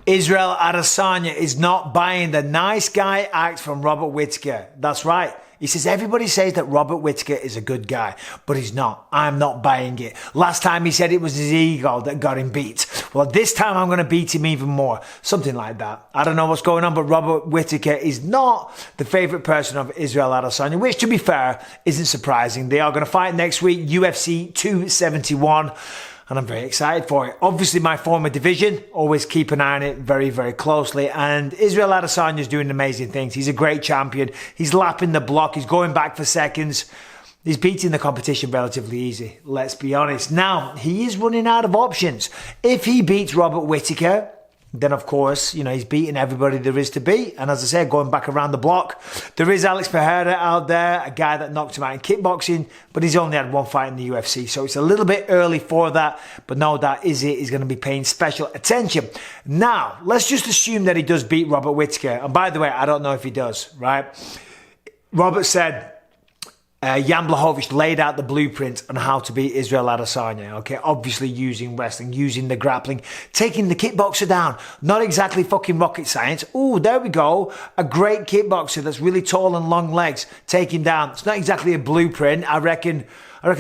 Israel Adesanya is not buying the nice guy act from Robert Whittaker. That's right. He says, everybody says that Robert Whittaker is a good guy, but he's not. I'm not buying it. Last time he said it was his ego that got him beat. Well, this time I'm going to beat him even more. Something like that. I don't know what's going on, but Robert Whittaker is not the favourite person of Israel Adesanya, which, to be fair, isn't surprising. They are going to fight next week, UFC 271. And I'm very excited for it. Obviously, my former division, always keep an eye on it very, very closely. And Israel Adesanya is doing amazing things. He's a great champion. He's lapping the block. He's going back for seconds. He's beating the competition relatively easy, let's be honest. Now, he is running out of options. If he beats Robert Whittaker, then of course, you know, he's beating everybody there is to beat. And as I said, going back around the block, there is Alex Pereira out there, a guy that knocked him out in kickboxing, but he's only had one fight in the UFC. So it's a little bit early for that, but no doubt Izzy is going to be paying special attention. Now, let's just assume that he does beat Robert Whittaker. And by the way, I don't know if he does, right? Robert said, Jan Blachowicz laid out the blueprint on how to beat Israel Adesanya, okay? Obviously using wrestling, using the grappling, taking the kickboxer down. Not exactly fucking rocket science. Ooh, there we go. A great kickboxer that's really tall and long legs. Take him down. It's not exactly a blueprint. I reckon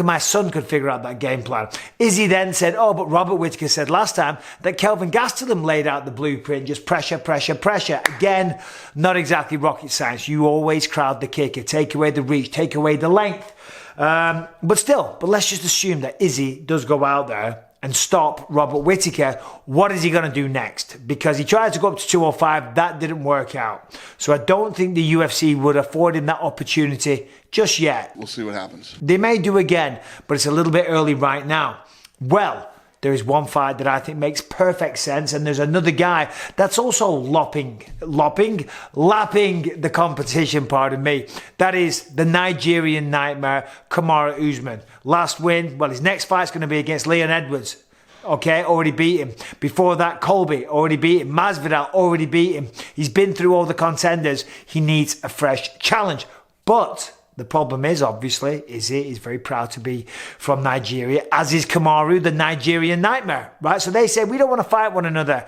my son could figure out that game plan. Izzy then said, oh, but Robert Whittaker said last time that Kelvin Gastelum laid out the blueprint. Just pressure, pressure, pressure. Again, not exactly rocket science. You always crowd the kicker. Take away the reach. Take away the length. But let's just assume that Izzy does go out there and stop Robert Whittaker. What is he going to do next? Because he tried to go up to 205. That didn't work out. So I don't think the UFC would afford him that opportunity just yet. We'll see what happens. They may do again, but it's a little bit early right now. Well, there is one fight that I think makes perfect sense, and there's another guy that's also lapping the competition, pardon me. That is the Nigerian nightmare, Kamaru Usman. Last win, well, his next fight's going to be against Leon Edwards. Okay, already beat him. Before that, Colby, already beat him. Masvidal, already beat him. He's been through all the contenders. He needs a fresh challenge. But the problem is, obviously, Izzy is very proud to be from Nigeria, as is Kamaru, the Nigerian nightmare, right? So they said, we don't want to fight one another.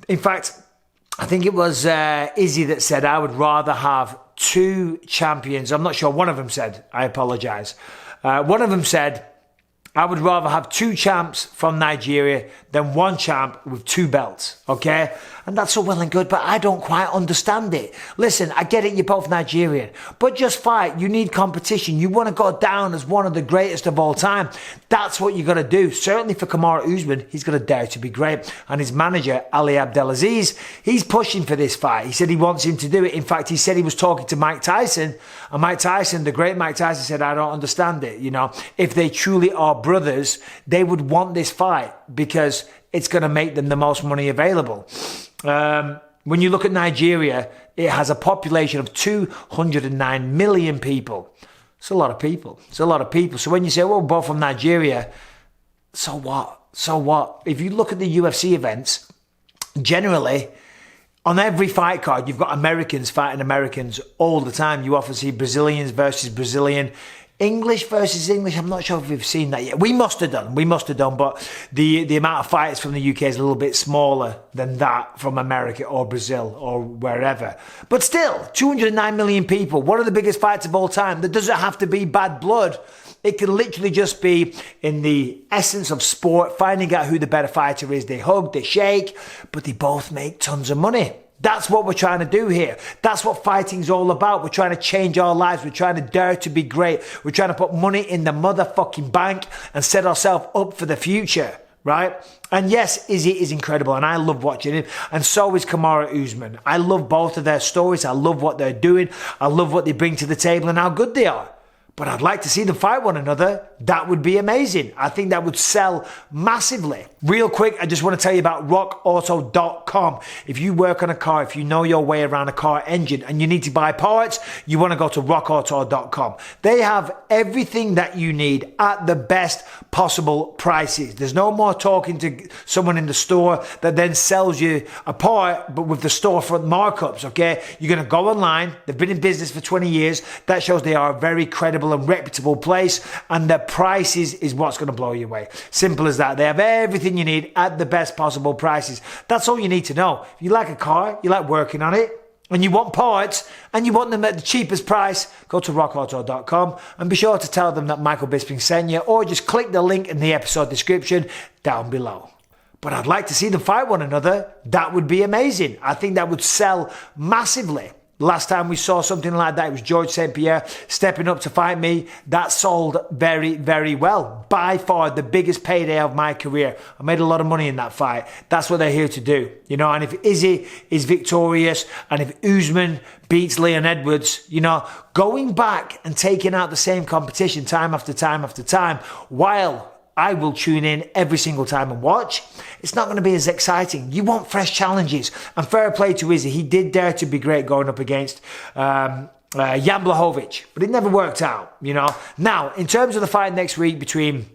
In fact, I think it was Izzy that said, I would rather have two champions. I'm not sure. One of them said, I apologize. One of them said, I would rather have two champs from Nigeria than one champ with two belts, okay? And that's all well and good, but I don't quite understand it. Listen, I get it, you're both Nigerian, but just fight. You need competition. You want to go down as one of the greatest of all time. That's what you got to do. Certainly for Kamaru Usman, he's got to dare to be great. And his manager, Ali Abdelaziz, he's pushing for this fight. He said he wants him to do it. In fact, he said he was talking to Mike Tyson, and Mike Tyson, the great Mike Tyson, said, I don't understand it. You know, if they truly are brothers, they would want this fight because it's going to make them the most money available. When you look at Nigeria, it has a population of 209 million people. It's a lot of people. It's a lot of people. So when you say, well, we're both from Nigeria, so what? So what? If you look at the UFC events, generally, on every fight card, you've got Americans fighting Americans all the time. You often see Brazilians versus Brazilian. English versus English, I'm not sure if we've seen that yet. We must have done, but the amount of fighters from the UK is a little bit smaller than that from America or Brazil or wherever. But still, 209 million people, one of the biggest fights of all time. That doesn't have to be bad blood. It can literally just be in the essence of sport, finding out who the better fighter is. They hug, they shake, but they both make tons of money. That's what we're trying to do here. That's what fighting's all about. We're trying to change our lives. We're trying to dare to be great. We're trying to put money in the motherfucking bank and set ourselves up for the future, right? And yes, Izzy is incredible, and I love watching him. And so is Kamaru Usman. I love both of their stories. I love what they're doing. I love what they bring to the table and how good they are. But I'd like to see them fight one another. That would be amazing. I think that would sell massively. Real quick, I just want to tell you about rockauto.com. If you work on a car, if you know your way around a car engine and you need to buy parts, you want to go to rockauto.com. They have everything that you need at the best possible prices. There's no more talking to someone in the store that then sells you a part, but with the storefront markups, okay? You're going to go online. They've been in business for 20 years. That shows they are a very credible credible and reputable place, and their prices is what's going to blow you away. Simple as that. They have everything you need at the best possible prices. That's all you need to know. If you like a car, you like working on it, and you want parts, and you want them at the cheapest price, go to rockauto.com and be sure to tell them that Michael Bisping sent you, or just click the link in the episode description down below. But I'd like to see them fight one another. That would be amazing. I think that would sell massively. Last time we saw something like that, it was George St. Pierre stepping up to fight me. That sold very, very well. By far the biggest payday of my career. I made a lot of money in that fight. That's what they're here to do. You know, and if Izzy is victorious, and if Usman beats Leon Edwards, you know, going back and taking out the same competition time after time after time, while I will tune in every single time and watch, it's not going to be as exciting. You want fresh challenges. And fair play to Izzy. He did dare to be great going up against Jan Blachowicz, but it never worked out, you know. Now, in terms of the fight next week between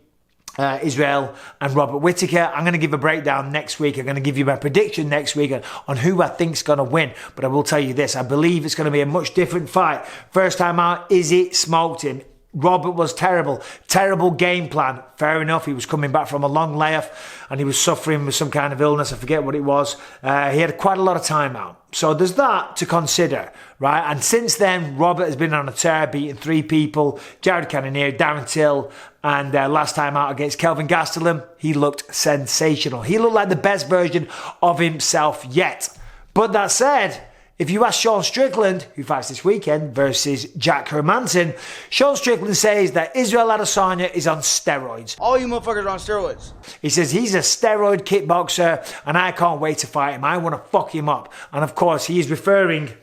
Israel and Robert Whittaker, I'm going to give a breakdown next week. I'm going to give you my prediction next week on who I think's going to win. But I will tell you this, I believe it's going to be a much different fight. First time out, Izzy smoked him. Robert was terrible. Terrible game plan. Fair enough. He was coming back from a long layoff and he was suffering with some kind of illness. I forget what it was. He had quite a lot of time out. So there's that to consider, right? And since then, Robert has been on a tear, beating 3 people. Jared Cannonier, Darren Till, and last time out against Kelvin Gastelum, he looked sensational. He looked like the best version of himself yet. But that said, if you ask Sean Strickland, who fights this weekend, versus Jack Hermanson, Sean Strickland says that Israel Adesanya is on steroids. All you motherfuckers are on steroids. He says he's a steroid kickboxer and I can't wait to fight him. I want to fuck him up. And of course, he is referring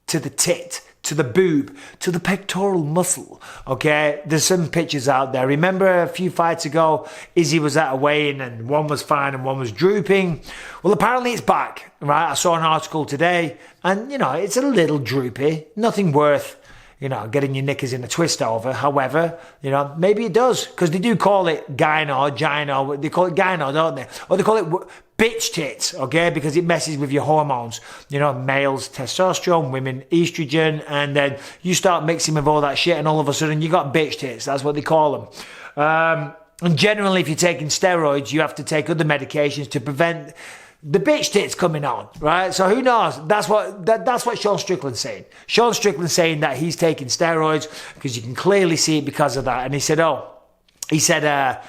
to the tit, to the boob, to the pectoral muscle, okay? There's some pictures out there. Remember a few fights ago, Izzy was at a weigh-in and one was fine and one was drooping? Well, apparently it's back, right? I saw an article today and, you know, it's a little droopy. Nothing worth, you know, getting your knickers in a twist over. However, you know, maybe it does, because they do call it gyno, they call it gyno, don't they? Or they call it bitch tits, okay, because it messes with your hormones. You know, males testosterone, women estrogen, and then you start mixing with all that shit and all of a sudden you got bitch tits. That's what they call them. And generally, if you're taking steroids, you have to take other medications to prevent the bitch tits coming on, right? So who knows? That's what Sean Strickland's saying. Sean Strickland's saying that he's taking steroids because you can clearly see it because of that. And he said,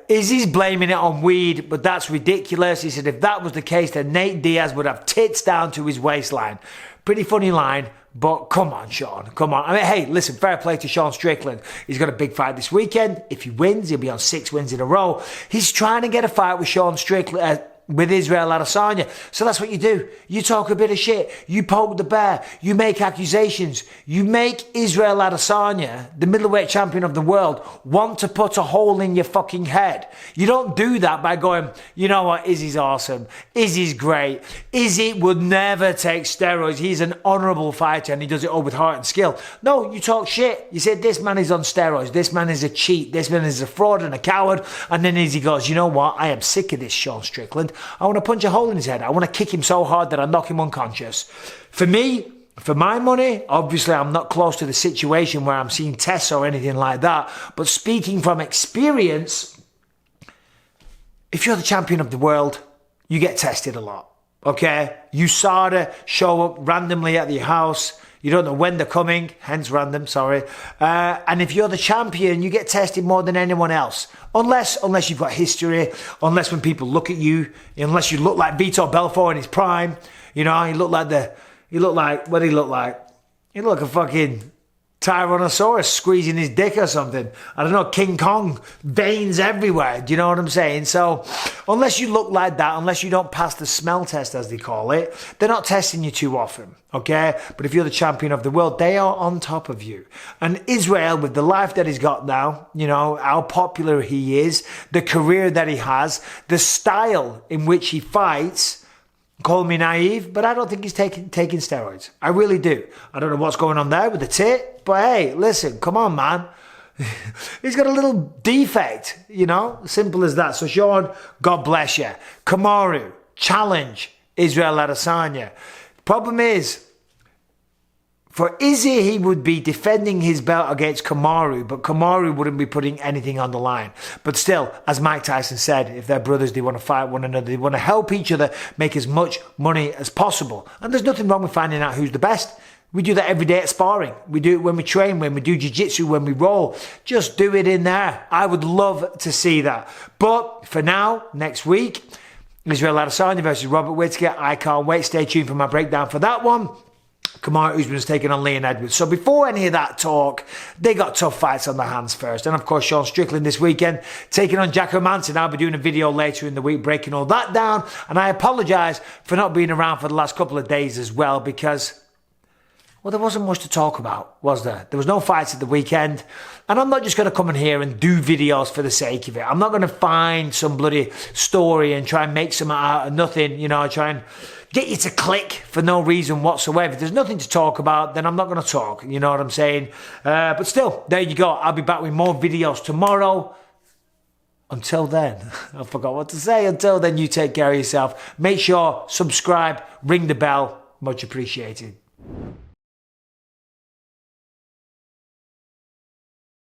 Izzy's blaming it on weed, but that's ridiculous. He said if that was the case, then Nate Diaz would have tits down to his waistline. Pretty funny line, but come on, Sean, come on. I mean, hey, listen, fair play to Sean Strickland. He's got a big fight this weekend. If he wins, he'll be on 6 wins in a row. He's trying to get a fight with Sean Strickland, with Israel Adesanya. So that's what you do. You talk a bit of shit. You poke the bear. You make accusations. You make Israel Adesanya, the middleweight champion of the world, want to put a hole in your fucking head. You don't do that by going, you know what, Izzy's awesome. Izzy's great. Izzy would never take steroids. He's an honourable fighter and he does it all with heart and skill. No, you talk shit. You say this man is on steroids. This man is a cheat. This man is a fraud and a coward. And then Izzy goes, you know what, I am sick of this Sean Strickland. I want to punch a hole in his head. I want to kick him so hard that I knock him unconscious. For me, for my money, obviously I'm not close to the situation where I'm seeing tests or anything like that. But speaking from experience, if you're the champion of the world, you get tested a lot. Okay? USADA show up randomly at your house. You don't know when they're coming, hence random, sorry. And if you're the champion, you get tested more than anyone else. Unless you've got history, unless when people look at you, unless you look like Vitor Belfort in his prime. You know, what did he look like? He looked like a fucking Tyrannosaurus squeezing his dick or something. I don't know, King Kong, veins everywhere. Do you know what I'm saying? So unless you look like that, unless you don't pass the smell test, as they call it, they're not testing you too often, okay? But if you're the champion of the world, they are on top of you. And Israel, with the life that he's got now, you know, how popular he is, the career that he has, the style in which he fights, call me naive, but I don't think he's taking steroids. I really do. I don't know what's going on there with the tit, but hey, listen, come on, man. He's got a little defect, you know, simple as that. So Sean, God bless you. Kamaru, challenge Israel Adesanya. Problem is, For Izzy, he would be defending his belt against Kamaru, but Kamaru wouldn't be putting anything on the line. But still, as Mike Tyson said, if they're brothers, they want to fight one another. They want to help each other make as much money as possible. And there's nothing wrong with finding out who's the best. We do that every day at sparring. We do it when we train, when we do jiu-jitsu, when we roll. Just do it in there. I would love to see that. But for now, next week, Israel Adesanya versus Robert Whittaker. I can't wait. Stay tuned for my breakdown for that one. Kamaru Usman's taking on Leon Edwards. So before any of that talk, they got tough fights on their hands first. And of course, Sean Strickland this weekend taking on Jacko Manson. I'll be doing a video later in the week breaking all that down. And I apologise for not being around for the last couple of days as well because, well, there wasn't much to talk about, was there? There was no fights at the weekend. And I'm not just going to come in here and do videos for the sake of it. I'm not going to find some bloody story and try and make some out of nothing, you know, try and get you to click for no reason whatsoever. If there's nothing to talk about, then I'm not going to talk. You know what I'm saying? But still, there you go. I'll be back with more videos tomorrow. Until then, I forgot what to say. Until then, you take care of yourself. Make sure, subscribe, ring the bell. Much appreciated.